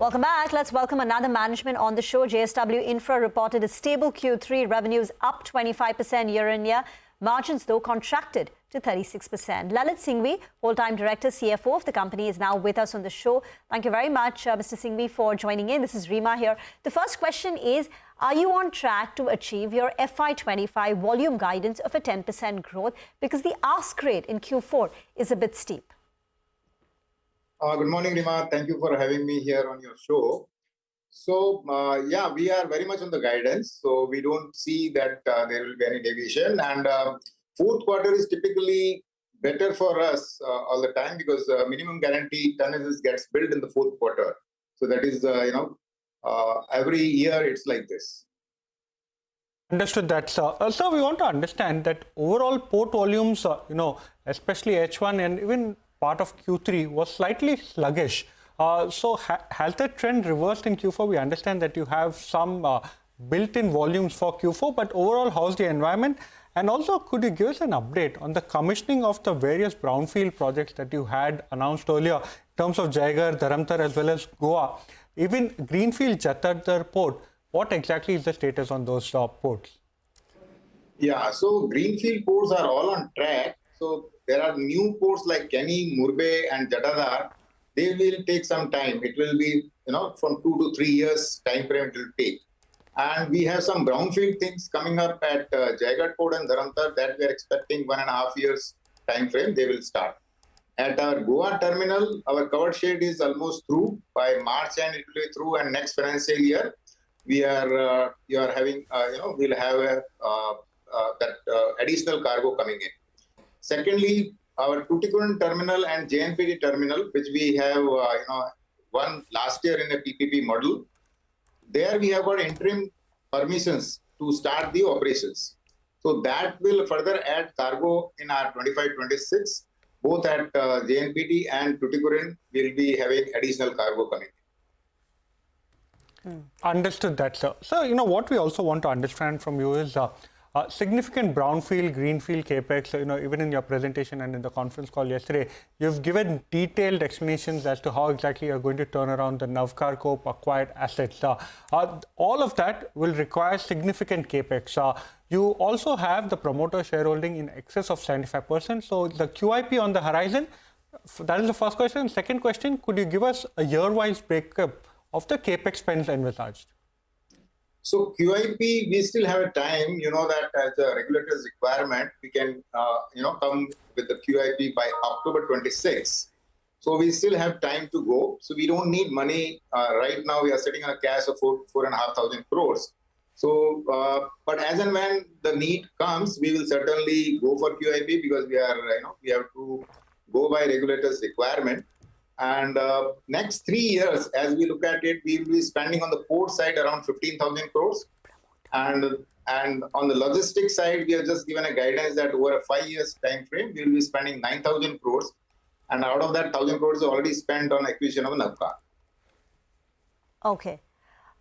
Welcome back. Let's welcome another management on the show. JSW Infra reported a stable Q3, revenues up 25% year-on-year. Margins, though, contracted to 36%. Lalit Singhvi, Whole-time Director, CFO of the company, is now with us on the show. Thank you very much, Mr. Singhvi, for joining in. This is Rima here. The first question is, are you on track to achieve your FY25 volume guidance of a 10% growth? Because the ask rate in Q4 is a bit steep. Good morning, Rima. Thank you for having me here on your show. So, yeah, we are very much on the guidance. So we don't see that there will be any deviation. And fourth quarter is typically better for us all the time because minimum guarantee tonnages gets built in the fourth quarter. So that is, every year it's like this. Understood that, sir. Sir, we want to understand that overall port volumes, especially H1 and even part of Q3 was slightly sluggish. So has that trend reversed in Q4? We understand that you have some built-in volumes for Q4, but overall, how's the environment? And also, could you give us an update on the commissioning of the various brownfield projects that you had announced earlier in terms of Jaigarh, Dharamtar, as well as Goa? Even Greenfield Jatadhar Port, what exactly is the status on those ports? Yeah, so Greenfield ports are all on track. So there are new ports like Keni, Murbe, and Jatadhar. They will take some time. It will be, from 2 to 3 years time frame it will take. And we have some brownfield things coming up at Jaigarh Port and Dharamtar that we are expecting 1.5 years time frame. They will start. At our Goa terminal, our covered shed is almost through. By March end, it will be through. And next financial year, we are having, we'll have that additional cargo coming in. Secondly, our Tuticorin terminal and JNPT terminal, which we have won last year in a PPP model, there we have got interim permissions to start the operations. So that will further add cargo in our 25-26. Both at JNPT and Tuticorin will be having additional cargo coming in. Understood that, sir. So, what we also want to understand from you is significant brownfield, greenfield capex. Even in your presentation and in the conference call yesterday, you've given detailed explanations as to how exactly you're going to turn around the Navkar Corp acquired assets. All of that will require significant capex. You also have the promoter shareholding in excess of 75%. So the QIP on the horizon. That is the first question. Second question: could you give us a year-wise breakup of the capex spends envisaged? So QIP, we still have a time, that as a regulator's requirement, we can, come with the QIP by October 26. So we still have time to go. So we don't need money. Right now, we are sitting on a cash of 4,500 crores. So, but as and when the need comes, we will certainly go for QIP because we are, we have to go by regulator's requirement. And next 3 years, as we look at it, we will be spending on the port side around 15,000 crores. And on the logistics side, we have just given a guidance that over a 5 years time frame, we will be spending 9,000 crores. And out of that, 1,000 crores is already spent on acquisition of Navkar. Okay.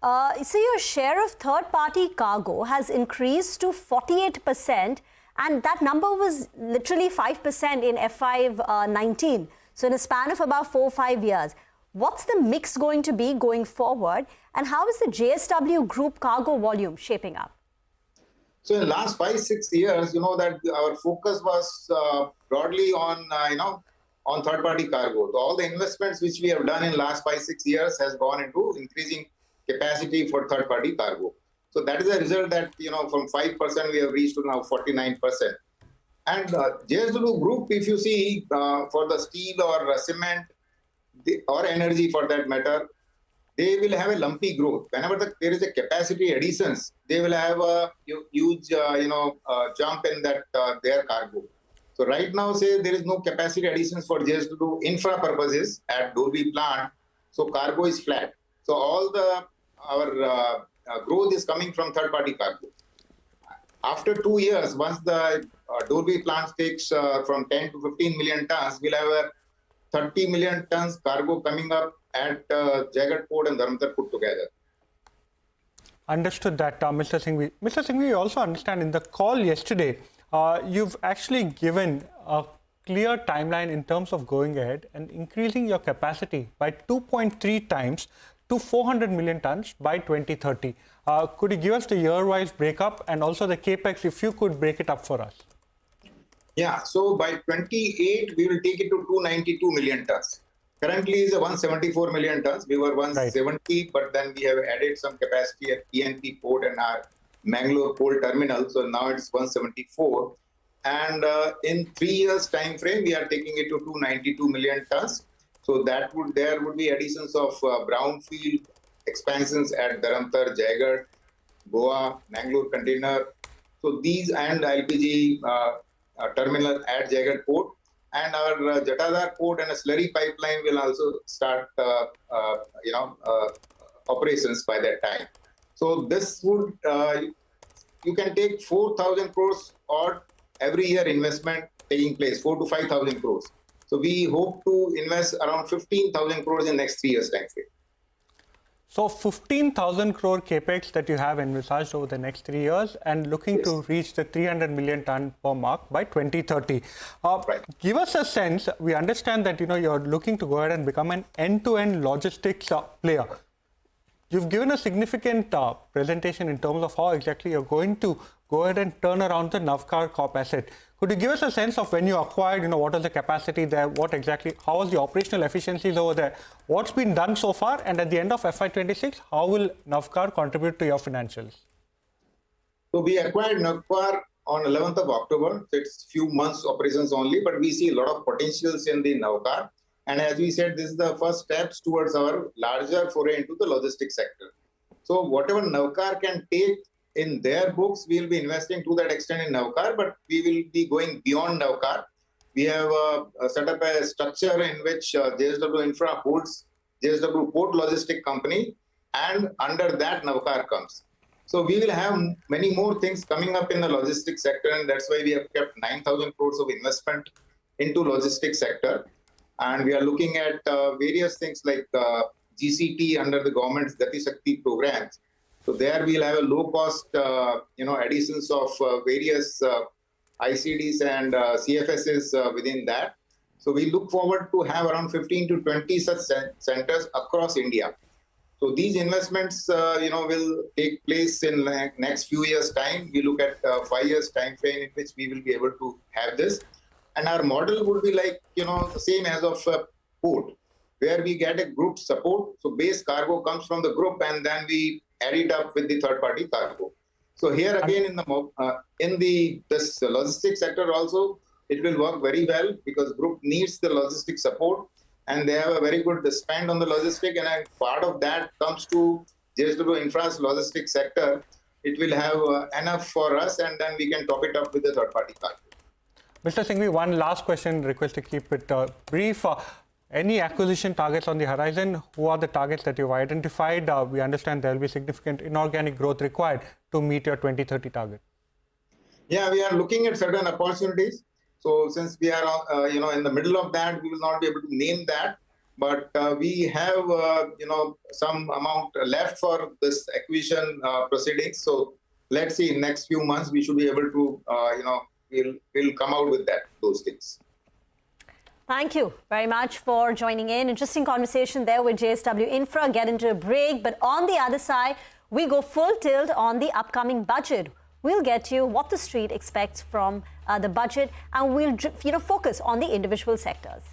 So your share of third-party cargo has increased to 48%, and that number was literally 5% in FY19. So in a span of about 4 or 5 years, what's the mix going to be going forward, and how is the JSW Group cargo volume shaping up? So in the last 5-6 years, that our focus was broadly on, on third-party cargo. So all the investments which we have done in the last 5-6 years has gone into increasing capacity for third-party cargo. So that is a result that, from 5% we have reached to now 49%. And JSW Group, if you see, for the steel or cement or energy for that matter, they will have a lumpy growth. Whenever there is a capacity additions, they will have a huge, jump in that their cargo. So right now, say there is no capacity additions for JSW infra purposes at Dolvi plant, so cargo is flat. So all our growth is coming from third-party cargo. After 2 years, once the Dolvi plant takes from 10 to 15 million tons, we'll have a 30 million tons cargo coming up at Jaigarh Port and Dharamtar put together. Understood that, Mr. Singhvi. Mr. Singhvi, you also understand in the call yesterday, you've actually given a clear timeline in terms of going ahead and increasing your capacity by 2.3 times to 400 million tons by 2030. Could you give us the year-wise breakup and also the capex, if you could break it up for us? Yeah, so by 28, we will take it to 292 million tons. Currently is 174 million tons. We were 170, but then we have added some capacity at PNP port and our Mangalore coal terminal. So now it's 174. And in 3 years time frame, we are taking it to 292 million tons. So there would be additions of brownfield expansions at Dharamtar, Jaigarh, Goa, Mangalore container. So these and LPG terminal at Jaigarh port. And our Jatadhar port and a slurry pipeline will also start, operations by that time. So this would, you can take 4,000 crores or every year investment taking place, 4,000 to 5,000 crores. So we hope to invest around 15,000 crores in next 3 years time frame. So 15,000 crore capex that you have envisaged over the next 3 years and looking to reach the 300 million ton per mark by 2030. Right. Give us a sense. We understand that you're looking to go ahead and become an end-to-end logistics player. You've given a significant presentation in terms of how exactly you're going to go ahead and turn around the Navkar Corp asset. Could you give us a sense of when you acquired, what was the capacity there, how was the operational efficiencies over there, what's been done so far, and at the end of FY26, how will Navkar contribute to your financials? So we acquired Navkar on 11th of October. So it's few months operations only, but we see a lot of potentials in the Navkar. And as we said, this is the first steps towards our larger foray into the logistics sector. So whatever Navkar can take in their books, we will be investing to that extent in Navkar, but we will be going beyond Navkar. We have set up a structure in which JSW Infra holds JSW Port Logistic Company, and under that Navkar comes. So we will have many more things coming up in the logistics sector, and that's why we have kept 9,000 crores of investment into logistics sector. And we are looking at various things like GCT under the government's Gati Shakti programs. So there we'll have a low-cost, additions of various ICDs and CFSs within that. So we look forward to have around 15 to 20 such centers across India. So these investments, will take place in next few years' time. We look at 5 years' time frame in which we will be able to have this. And our model would be like, the same as of a port, where we get a group support. So base cargo comes from the group, and then we add it up with the third-party cargo. So here again, in this logistics sector also, it will work very well because group needs the logistic support, and they have a very good spend on the logistic. And as part of that comes to JSW Infra's logistics sector, it will have enough for us, and then we can top it up with the third-party cargo. Mr. Singhvi, one last question, request to keep it brief. Any acquisition targets on the horizon? Who are the targets that you've identified? We understand there will be significant inorganic growth required to meet your 2030 target. Yeah, we are looking at certain opportunities. So since we are, in the middle of that, we will not be able to name that. But we have, some amount left for this acquisition proceedings. So let's see, in next few months, we should be able to, we'll come out with those things. Thank you very much for joining in. Interesting conversation there with JSW Infra. Get into a break. But on the other side, we go full tilt on the upcoming budget. We'll get you what the street expects from the budget, and we'll focus on the individual sectors.